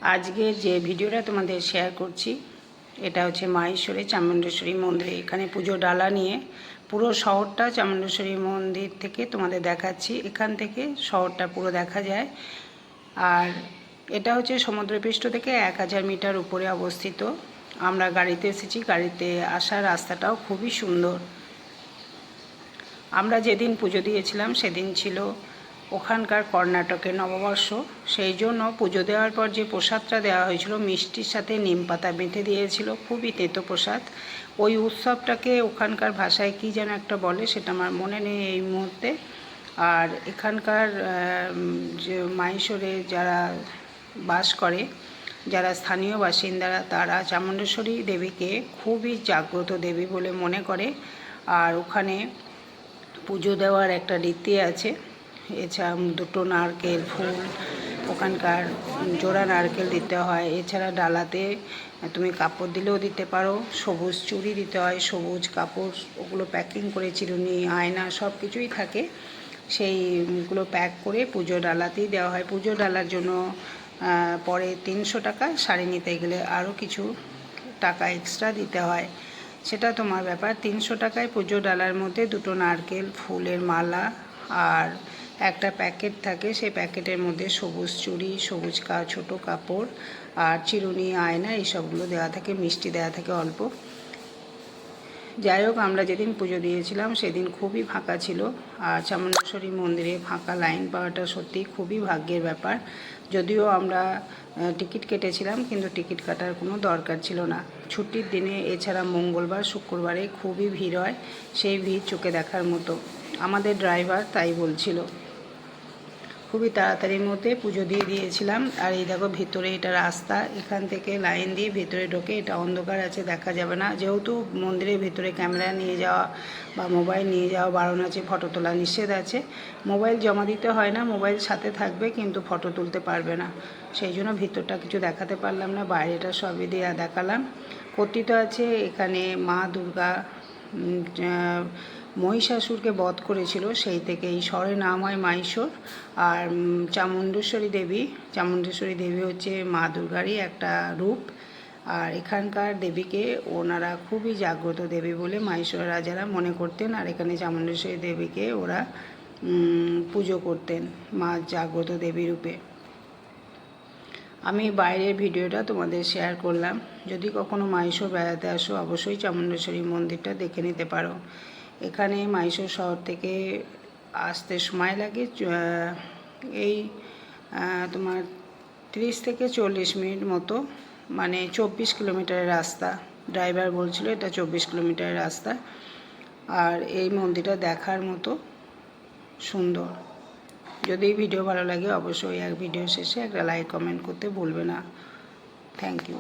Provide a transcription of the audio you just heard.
আজকে যে ভিডিওটা তোমাদের শেয়ার করছি এটা হচ্ছে মাহেশ্বরী চামুণ্ডেশ্বরী মন্দিরে। এখানে পুজো ডালা নিয়ে পুরো শহরটা চামুণ্ডেশ্বরী মন্দির থেকে তোমাদের দেখাচ্ছি। এখান থেকে শহরটা পুরো দেখা যায়। আর এটা হচ্ছে সমুদ্রপৃষ্ঠ থেকে 1000 মিটার উপরে অবস্থিত। আমরা গাড়িতে এসেছি, গাড়িতে আসার রাস্তাটাও খুবই সুন্দর। আমরা যেদিন পুজো দিয়েছিলাম সেদিন ছিল ওখানকার কর্ণাটকের নববর্ষ। সেই জন্য পুজো দেওয়ার পর যে প্রসাদটা দেওয়া হয়েছিল মিষ্টির সাথে নিম পাতা বেঁধে দিয়েছিল, খুবই তেতো প্রসাদ। ওই উৎসবটাকে ওখানকার ভাষায় কী যেন একটা বলে, সেটা আমার মনে নেই এই মুহূর্তে। আর এখানকার যে মাহেশ্বরে যারা বাস করে, যারা স্থানীয় বাসিন্দারা, তারা চামুণ্ডেশ্বরী দেবীকে খুবই জাগ্রত দেবী বলে মনে করে। আর ওখানে পুজো দেওয়ার একটা রীতি আছে। এছাড়া 2টো নারকেল ফুল, ওখানকার জোড়া নারকেল দিতে হয়। এছাড়া ডালাতে তুমি কাপড় দিলেও দিতে পারো, সবুজ চুড়ি দিতে হয়, সবুজ কাপড়, ওগুলো প্যাকিং করে চিরুনি, আয়না সব কিছুই থাকে, সেইগুলো প্যাক করে পুজো ডালাতেই দেওয়া হয়। পুজো ডালার জন্য পরে 300 টাকা, শাড়ি নিতে গেলে আরও কিছু টাকা এক্সট্রা দিতে হয়, সেটা তোমার ব্যাপার। 300 টাকায় পুজো ডালার মধ্যে 2টো নারকেল, ফুলের মালা আর একটা প্যাকেট থাকে। সেই প্যাকেটের মধ্যে সবুজ চুড়ি, সবুজ ছোটো কাপড় আর চিরুনি, আয়না এইসবগুলো দেওয়া থাকে, মিষ্টি দেওয়া থাকে অল্প। যাই হোক, আমরা যেদিন পুজো দিয়েছিলাম সেদিন খুবই ফাঁকা ছিল। আর চামুণ্ডেশ্বরী মন্দিরে ফাঁকা লাইন পাওয়াটা সত্যিই খুবই ভাগ্যের ব্যাপার। যদিও আমরা টিকিট কেটেছিলাম, কিন্তু টিকিট কাটার কোনো দরকার ছিল না। ছুটির দিনে এছাড়া মঙ্গলবার শুক্রবারে খুবই ভিড় হয়, সেই ভিড় চোখে দেখার মতো। আমাদের ড্রাইভার তাই বলছিল। খুবই তাড়াতাড়ির মধ্যে পুজো দিয়ে দিয়েছিলাম। আর এই দেখো ভিতরে এটা রাস্তা, এখান থেকে লাইন দিয়ে ভেতরে ঢোকে। এটা অন্ধকার আছে, দেখা যাবে না, যেহেতু মন্দিরের ভেতরে ক্যামেরা নিয়ে যাওয়া বা মোবাইল নিয়ে যাওয়া বারণ আছে, ফটো তোলা নিষেধ আছে। মোবাইল জমা দিতে হয় না, মোবাইল সাথে থাকবে কিন্তু ফটো তুলতে পারবে না। সেই জন্য ভিতরটা কিছু দেখাতে পারলাম না, বাইরেটা সবই দিয়ে দেখালাম। কথিত আছে এখানে মা দুর্গা মহিষাসুরকে বধ করেছিল, সেই থেকে এই শহরের নাম হয় মাহেশ্বর। আর চামুণ্ডেশ্বরী দেবী হচ্ছে মা দুর্গারই একটা রূপ। আর এখানকার দেবীকে ওনারা খুবই জাগ্রত দেবী বলে মাহেশ্বরের রাজারা মনে করতেন। আর এখানে চামুণ্ডেশ্বরী দেবীকে ওরা পুজো করতেন মা জাগ্রত দেবী রূপে। আমি বাইরের ভিডিওটা তোমাদের শেয়ার করলাম। যদি কখনো মাহেশ্বর বেড়াতে আসো, অবশ্যই চামুণ্ডেশ্বরী মন্দিরটা দেখে নিতে পারো। এখানে মাহেশ্বর শহর থেকে আসতে সময় লাগে এই তোমার 30 থেকে 40 মিনিট মতো, মানে 24 কিলোমিটারের রাস্তা। ড্রাইভার বলছিল এটা 24 কিলোমিটারের রাস্তা। আর এই মন্দিরটা দেখার মতো সুন্দর। যদি ভিডিও ভালো লাগে অবশ্যই এক ভিডিও শেষে একটা লাইক কমেন্ট করতে ভুলবে না। Thank you.